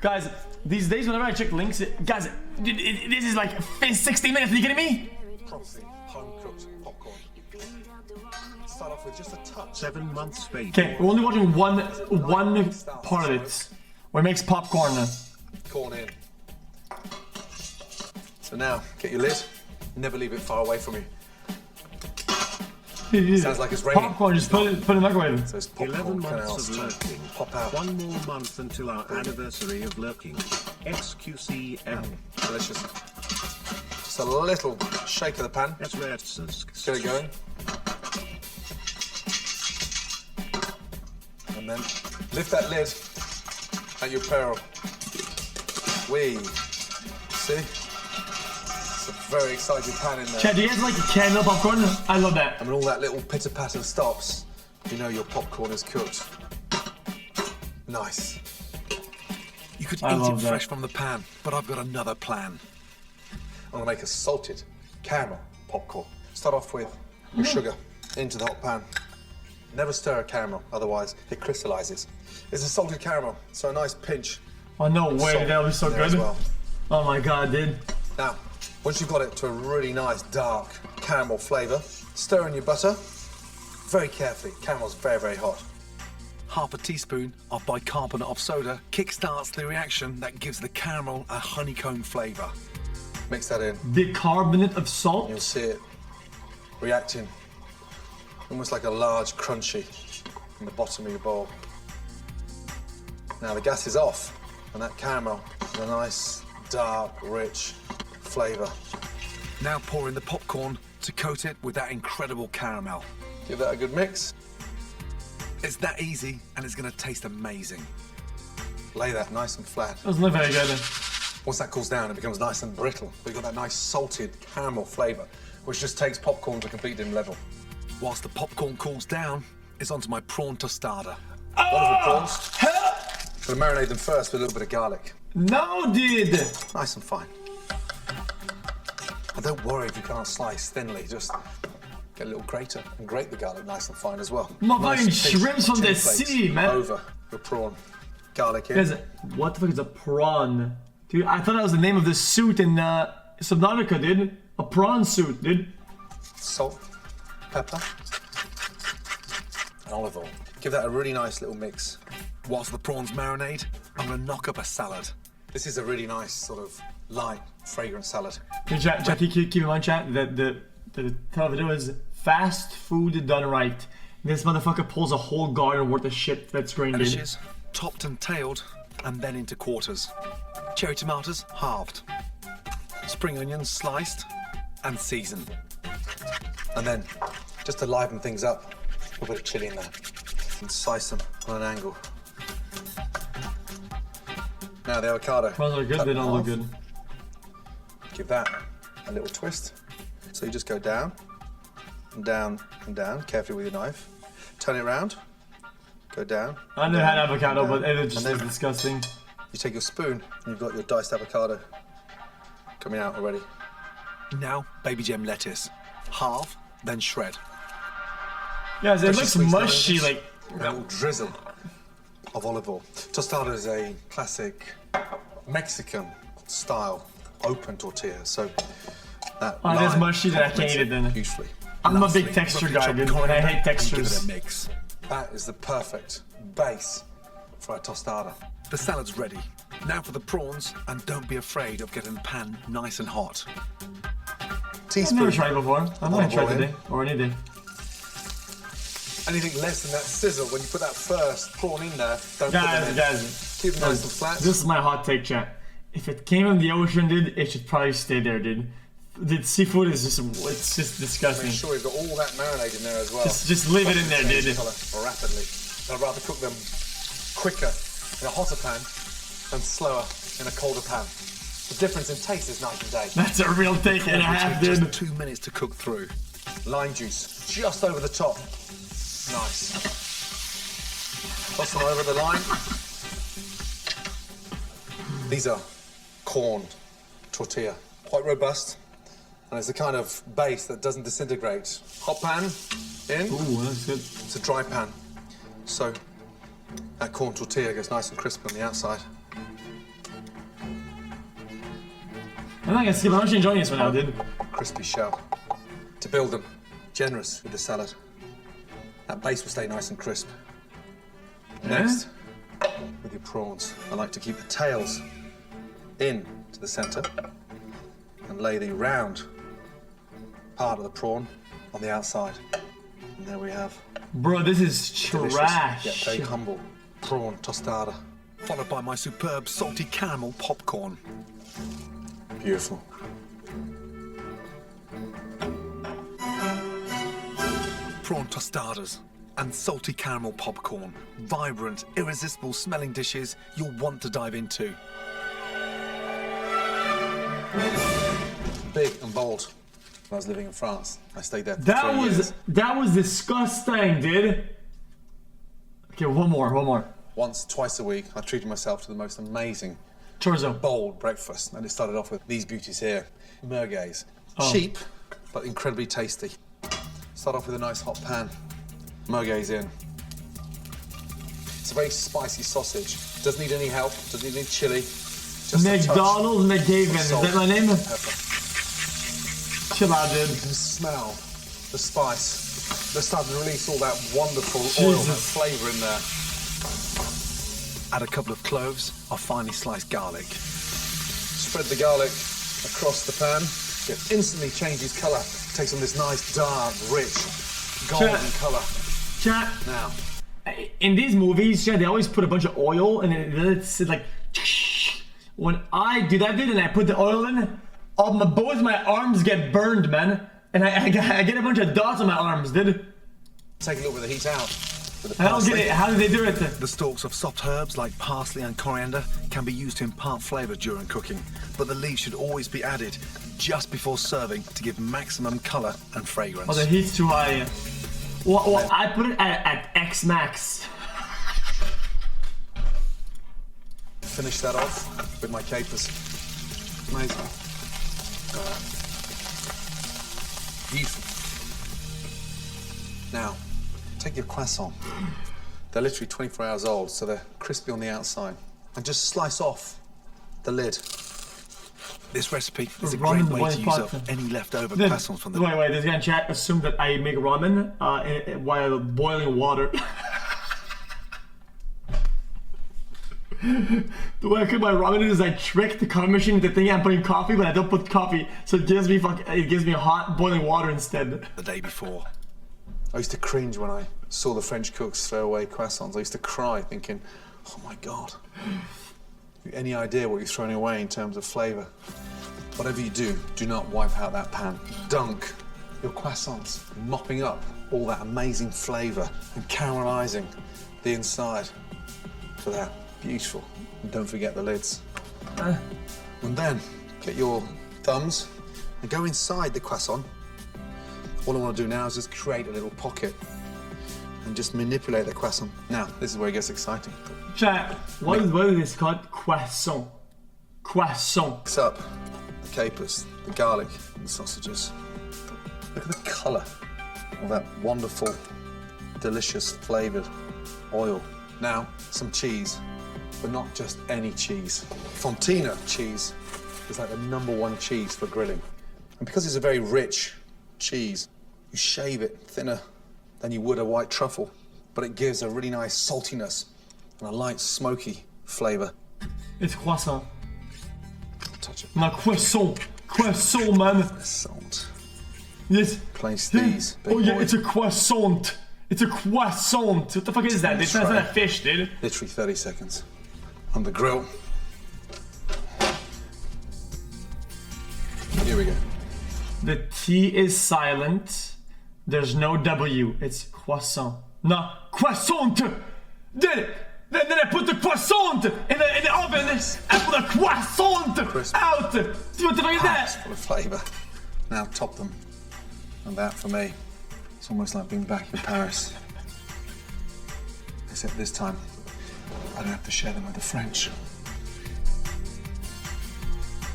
Guys, these days whenever I check links, guys, this is like 60 minutes. Are you kidding me? Proxy, home-cooked popcorn. Start off with just a touch. 7 months, baby. Okay, we're only watching one part of it, where it makes popcorn. Corn in. So now, get your lid. Never leave it far away from you. Sounds like it's raining. Popcorn, just put it in the microwave. So it's 11 popcorn months canals of to lurking. pop out. 1 more month until our anniversary of lurking. XQCL. Delicious. Just a little shake of the pan. That's where it's Get it going. And then lift that lid at your peril. See? It's a very excited pan in there. Chad, do you guys like canned popcorn? I love that. And when all that little pitter-patter stops, you know your popcorn is cooked. Nice. You could eat it fresh from the pan, but I've got another plan. I'm gonna make a salted caramel popcorn. Start off with your sugar into the hot pan. Never stir a caramel, otherwise it crystallizes. It's a salted caramel, so a nice pinch. Oh, no way, that'll be so there as good. well. Oh my god, dude. Now, once you've got it to a really nice dark caramel flavor, stir in your butter very carefully. Caramel's very, very hot. Half a teaspoon of bicarbonate of soda kickstarts the reaction that gives the caramel a honeycomb flavor. Mix that in. Bicarbonate of salt? You'll see it reacting almost like a large crunchy in the bottom of your bowl. Now the gas is off and that caramel is a nice, dark, rich flavor. Now pour in the popcorn to coat it with that incredible caramel. Give that a good mix. It's that easy and it's gonna taste amazing. Lay that nice and flat. That was not very good. Once that cools down, it becomes nice and brittle. We've got that nice salted caramel flavor, which just takes popcorn to a completely different level. Whilst the popcorn cools down, it's onto my prawn tostada. Wonderful prawns. Gonna marinate them first with a little bit of garlic. No, dude. Nice and fine. And don't worry if you can't slice thinly, just get a little grater and grate the garlic nice and fine as well. Motherfucking Nice shrimps from the chili flakes sea, man. Over your prawn. Garlic in. Guys, what the fuck is a prawn? Dude, I thought that was the name of the suit in Subnautica, dude. A prawn suit, dude. Salt, pepper, and olive oil. Give that a really nice little mix. Whilst the prawns marinate, I'm gonna knock up a salad. This is a really nice sort of light, fragrant salad. Hey, chat, keep in mind, chat, that the title of the video is Fast Food Done Right. This motherfucker pulls a whole garden worth of shit that's screen, dude. Radishes, topped and tailed, and then into quarters. Cherry tomatoes, halved. Spring onions, sliced and seasoned. And then, just to liven things up, a little bit of chili in there. And slice them on an angle. Now the avocado. Prawns are good, Cut they in don't look half. good. Give that a little twist. So you just go down, and down, and down, carefully with your knife. Turn it around, go down. I never had avocado, but it just And is then disgusting. you take your spoon, and you've got your diced avocado coming out already. Now, baby gem lettuce. Halve, then shred. Guys, it Freshly looks squeezed mushy, lemons, like... and a little drizzle of olive oil. Tostada is a classic Mexican style open tortilla, so that Oh, that's line mushy that I can't eat it then. Beautifully. I'm a Lastly, big texture roughly guy, chopped dude, and I coriander, hate textures. and give it a mix. That is the perfect base for a tostada. The salad's ready. Now for the prawns, and don't be afraid of getting the pan nice and hot. I've Teaspoon. never tried before. I'm gonna olive try oil in. today, or any day. Anything less than that sizzle, when you put that first prawn in there, don't put them in. Guys, Keep them nice and flat. this is my hot take, chat. If it came in the ocean, dude, it should probably stay there, dude. The seafood is it's just disgusting. Make sure you've got all that marinade in there as well. Just leave it in there, Change dude. colour rapidly. I'd rather cook them quicker in a hotter pan than slower in a colder pan. The difference in taste is night and day. That's a real take and a half, Take dude. just 2 minutes to cook through. Lime juice just over the top. Nice. Toss them over the line. These are corn tortilla, quite robust, and it's the kind of base that doesn't disintegrate. Hot pan in. Ooh, that's good. It's a dry pan, so That corn tortilla gets nice and crispy on the outside. I'm not gonna skip. I'm actually enjoying this one now, dude. Crispy shell. To build them, generous with the salad. That base will stay nice and crisp. Next, with your prawns, I like to keep the tails in to the center and lay the round part of the prawn on the outside. And there we have Bro, this is delicious, trash. yet very humble prawn tostada. Followed by my superb salty caramel popcorn. Beautiful. Prawn tostadas and salty caramel popcorn. Vibrant, irresistible smelling dishes you'll want to dive into. Big and bold. When I was living in France, I stayed there for 3 years. That was disgusting, dude. Okay, one more. Once, twice a week, I treated myself to the most amazing Chorizo. bold breakfast. And it started off with these beauties here. Merguez. Oh. Cheap, but incredibly tasty. Start off with a nice hot pan. Merguez in. It's a very spicy sausage. Doesn't need any help, doesn't need any chili. Just a touch McDonald's of McGavin. Is salt that my name? and pepper. Chill out, dude. You can smell the spice. They're starting to release all that wonderful oil, that Jesus. flavour in there. Add a couple of cloves of finely sliced garlic. Spread the garlic across the pan. It instantly changes colour. Takes on this nice, dark, rich, golden colour. Chat. Now, In these movies, they always put a bunch of oil and then it's like. When I do that, dude, and I put the oil in, both my arms get burned, man. And I get a bunch of dots on my arms, dude. take a look with the heat out. With the I don't get parsley. it. How do they do it? The stalks of soft herbs like parsley and coriander can be used to impart flavour during cooking, but the leaves should always be added just before serving to give maximum colour and fragrance. Oh, the heat's too high. Well, I put it at X max. Finish that off with my capers. Amazing. Beautiful. Now, take your croissant. They're literally 24 hours old, so they're crispy on the outside. And just slice off the lid. This recipe is a Ramen great way to boiling use pot. up any leftover Then- croissants from the Wait, this guy in chat assumed that I make ramen while boiling water. The way I cook my ramen is I trick the coffee machine into thinking I'm putting coffee, but I don't put coffee, so it gives me hot boiling water instead. the day before. I used to cringe when I saw the French cooks throw away croissants. I used to cry thinking, oh my God. Have you any idea what you're throwing away in terms of flavour? Whatever you do not wipe out that pan. Dunk your croissants, mopping up all that amazing flavour and caramelising the inside for that. Beautiful. And don't forget the lids. And then get your thumbs and go inside the croissant. All I want to do now is just create a little pocket and just manipulate the croissant. Now, this is where it gets exciting. Chat, what is this called? Croissant. Croissant. Mix up the capers, the garlic, and the sausages. Look at the colour of that wonderful, delicious flavoured oil. Now, some cheese, but not just any cheese. Fontina cheese is like the #1 cheese for grilling. And because it's a very rich cheese, you shave it thinner than you would a white truffle, but it gives a really nice saltiness and a light smoky flavour. It's croissant. Touch it. Not croissant. Croissant, man. Salt. Yes. Place these. Big Oh yeah, boy. it's a croissant. It's a croissant. What the fuck is that? It's not a fish, dude. Literally 30 seconds on the grill. Here we go. The T is silent. There's no W. It's croissant. No, croissant. Then I put the croissant in the oven. I put the croissant Crisp. out. What the fuck is It's that? full of flavour. Now top them. And that for me, it's almost like being back in Paris. Except this time, I don't have to share them with the French.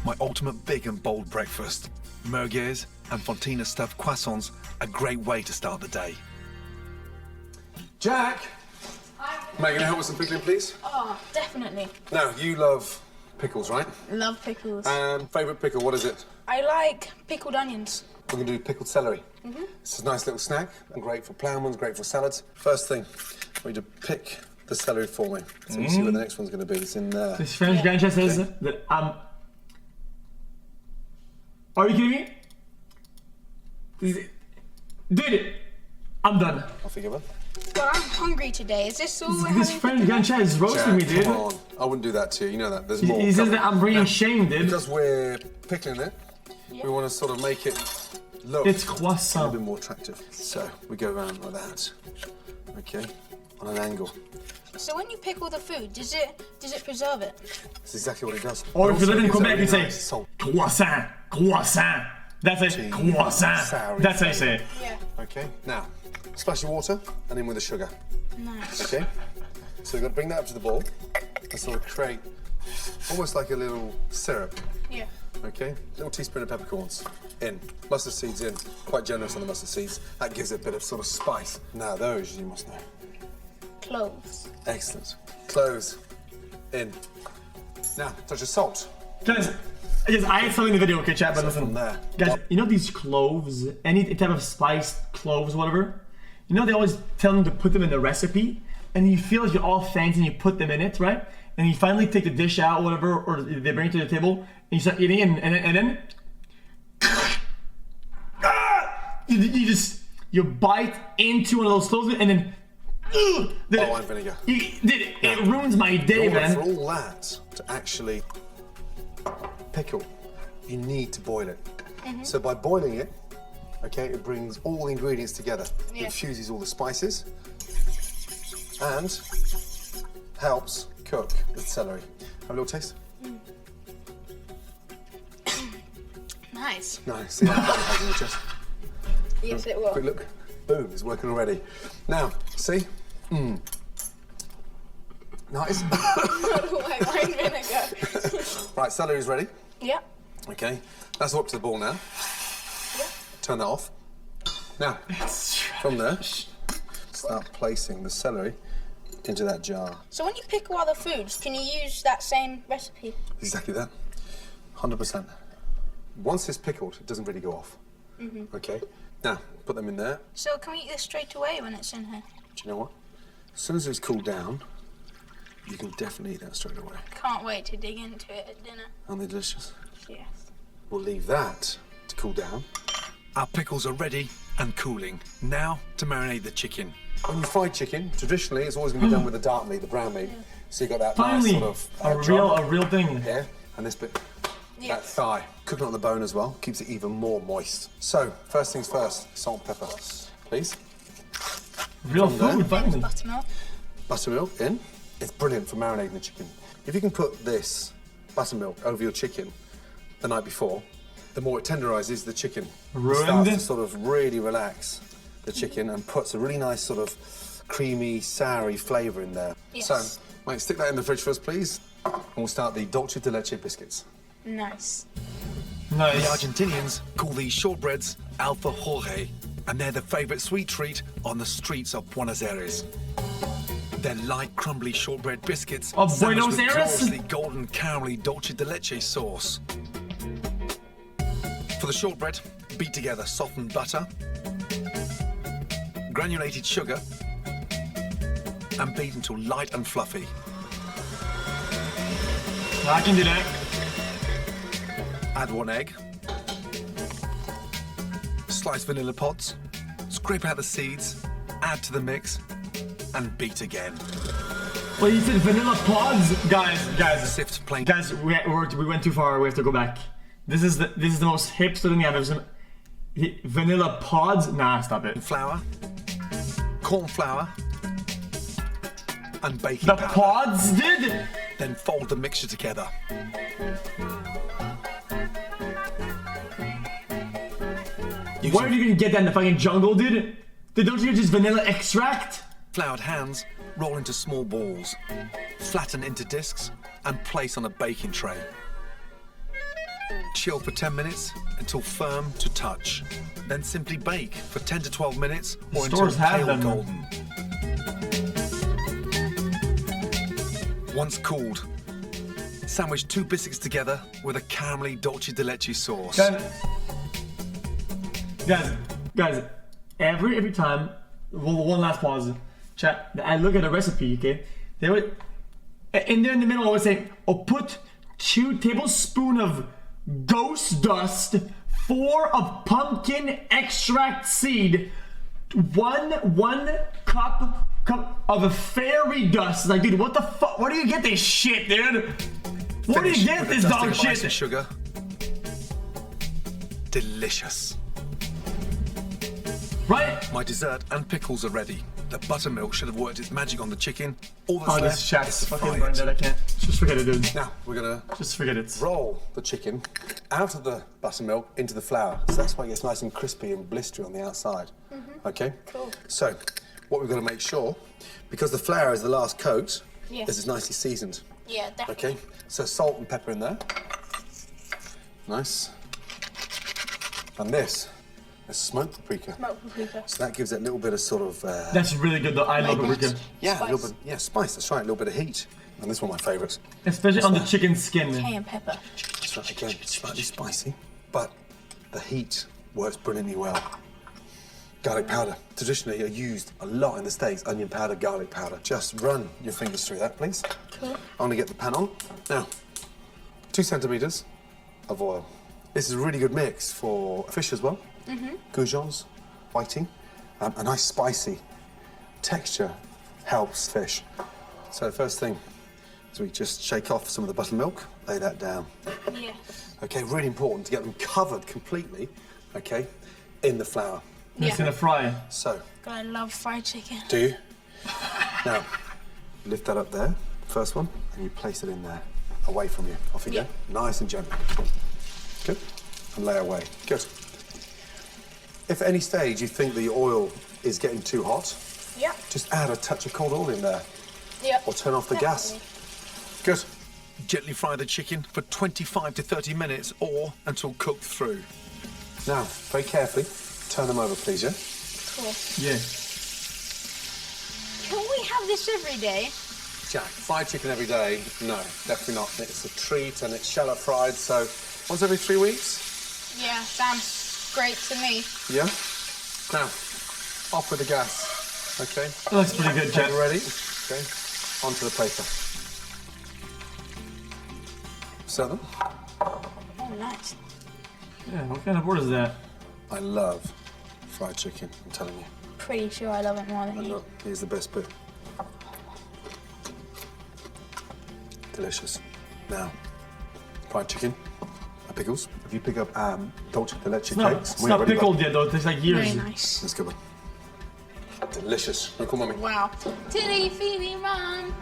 My ultimate big and bold breakfast. Merguez and Fontina stuffed croissants, a great way to start the day. Jack! Mate, gonna help with some pickling, please? Oh, definitely. Now, you love pickles, right? Love pickles. Favourite pickle, what is it? I like pickled onions. We're gonna do pickled celery. It's a nice little snack and great for ploughmans, great for salads. First thing, I want you to pick the celery for me. So you see where the next one's gonna be. It's in there. This French guy says that Are you kidding me? Dude, I'm done. I'll forgive her. Well, I'm hungry today. Is this all we're This having? French gancha is roasting me, dude. Come on. I wouldn't do that to you. You know that. There's more. He says Come that on. I'm bringing shame, dude. Because we're pickling it, we want to sort of make it look It's a little croissant. bit more attractive. So we go around like that. Okay, on an angle. So when you pickle the food, does it preserve it? That's exactly what it does. Or if you Also live in gives it a Quebec, you really say nice salt. croissant, croissant. That's it, croissant. Sour That's how you say it. Yeah. Okay, now splash your water and in with the sugar. Nice. Okay, so we've got to bring that up to the bowl and sort of create almost like a little syrup. Yeah. Okay, little teaspoon of peppercorns in, mustard seeds in. Quite generous on the mustard seeds. That gives it a bit of sort of spice. Now those you must know. Cloves. Excellent. Cloves in. Now touch of salt. Guys, I had something in the video, okay, chat, but listen. From there. Guys, you know these cloves, any type of spiced cloves, whatever? You know they always tell them to put them in the recipe, and you feel like you're all fancy and you put them in it, right? And you finally take the dish out, whatever, or they bring it to the table, and you start eating it, and then you bite into one of those cloves, and then Wine vinegar. It ruins my day, In order man. for all that to actually pickle, you need to boil it. So by boiling it, okay, it brings all the ingredients together, Yeah. infuses all the spices, and helps cook the celery. Have a little taste. Nice. Nice. See how it has in your chest. Yes, it will. Quick look. Boom, it's working already. Now, see? Nice. Like wine vinegar. Right, celery's ready. Yep. Okay, that's up to the ball now. Turn that off. Now, from there, start placing the celery into that jar. So when you pickle other foods, can you use that same recipe? Exactly that. 100%. Once it's pickled, it doesn't really go off. Okay, now, put them in there. So can we eat this straight away when it's in here? Do you know what? As soon as it's cooled down, you can definitely eat that straight away. Can't wait to dig into it at dinner. Aren't they delicious? Yes. We'll leave that to cool down. Our pickles are ready and cooling. Now to marinate the chicken. When you fry chicken, traditionally, it's always going to be done with the dark meat, the brown meat. So you got that Finally, nice sort of a real thing. here, and this bit, that Yes. thigh. Cooking on the bone as well, keeps it even more moist. So, first things first, salt and pepper, please. Real From there. food, finally. Buttermilk. Buttermilk in. It's brilliant for marinating the chicken. If you can put this buttermilk over your chicken the night before, the more it tenderizes the chicken. It Ruined starts it? to sort of really relax the chicken and puts a really nice sort of creamy, soury flavour in there. Yes. So, mate, stick that in the fridge for us, please. And we'll start the Dolce de Leche biscuits. Nice. The Nice. Argentinians call these shortbreads alfajore, and they're the favourite sweet treat on the streets of Buenos Aires. They're light, crumbly shortbread biscuits Of sandwiched Buenos with Aires? gloriously golden, caramelly Dolce de Leche sauce. For the shortbread, beat together softened butter, granulated sugar, and beat until light and fluffy. I can do that. Add 1 egg. Slice vanilla pods. Scrape out the seeds. Add to the mix. And beat again. Well, you said vanilla pods, guys. Sift plain. Guys, we went too far. We have to go back. This is the most hipster thing I've ever seen. Vanilla pods? Nah, stop it. Flour. Corn flour. And baking The powder. pods, dude. Then fold the mixture together. Where did you even get that in the fucking jungle, dude? Don't you get just vanilla extract? Floured hands roll into small balls, flatten into discs, and place on a baking tray. Chill for 10 minutes until firm to touch. Then simply bake for 10 to 12 minutes or until Stores have pale them. golden. Once cooled, sandwich 2 biscuits together with a caramelly dolce de leche sauce. Guys, every time, one last pause, chat. I look at a recipe, okay? They would, in there in the middle, I was saying, oh, put 2 tablespoons of ghost dust, 4 of pumpkin extract seed, one cup of a fairy dust. Like, dude, what the fuck? Where do you get this shit, dude? Where do you get this dog shit? And sugar. Delicious. Right? My dessert and pickles are ready. The buttermilk should have worked its magic on the chicken. All that's Oh, left this chat's is to fucking fry burned it. it. I can't. Just forget it, dude. Now we're gonna Just forget it. roll the chicken out of the buttermilk into the flour. So that's why it gets nice and crispy and blistery on the outside. Okay? Cool. So, what we've got to make sure, because the flour is the last coat, Yeah. is it's nicely seasoned. Yeah, definitely. Okay? So salt and pepper in there. Nice. And this is smoked paprika. Smoked paprika. So that gives it a little bit of sort of That's really good though. I love Like paprika. yeah, a Spice. little bit spice. That's right, a little bit of heat. And this is one of my favourites. Especially on the chicken skin. Cayenne pepper. That's right, again, slightly spicy, but the heat works brilliantly well. Garlic powder, traditionally are used a lot in the States. Onion powder, garlic powder. Just run your fingers through that, please. Cool. I'm gonna get the pan on. Now, 2 centimetres of oil. This is a really good mix for fish as well. Goujons, whiting, a nice spicy texture helps fish. So first thing is we just shake off some of the buttermilk, lay that down. Yeah. Okay, really important to get them covered completely, okay, in the flour. It's gonna fry. So, God, I love fried chicken. do you? Now, lift that up there, first one, and you place it in there, away from you. Off you Yeah. go. Nice and gentle. Good. And lay away. Good. If at any stage you think the oil is getting too hot, Yeah. just add a touch of cold oil in there, Yeah. or turn off the gas. Good. Gently fry the chicken for 25 to 30 minutes or until cooked through. Now, very carefully, turn them over, please, yeah? Cool. Yeah. Can we have this every day? Jack, fried chicken every day? No, definitely not. It's a treat and it's shallow fried, so once every 3 weeks? Yeah, sounds great to me. Yeah? Now, off with the gas, okay? That looks pretty good, Are chat. you ready? Okay, onto the paper. Set them. Oh, nice. Yeah, what kind of word is that? I love fried chicken, I'm telling you. Pretty sure I love it more than And you. look, here's the best bit. Delicious. Now, fried chicken, pickles. If you pick up dolce de leche It's not, cakes, it's we not already pickled yet though. It takes like years. Very nice. That's good one. Delicious. Look, Mummy. Wow. Tilly feely mum.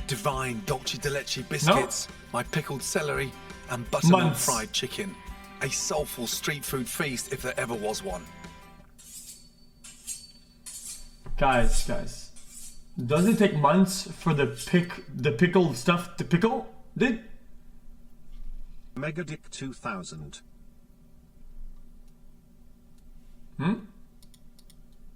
Divine dolce de leche biscuits, my pickled celery, and buttermilk Months. fried chicken. A soulful street food feast if there ever was one. Guys. Does it take months for the pickled stuff to pickle? Megadick 2000.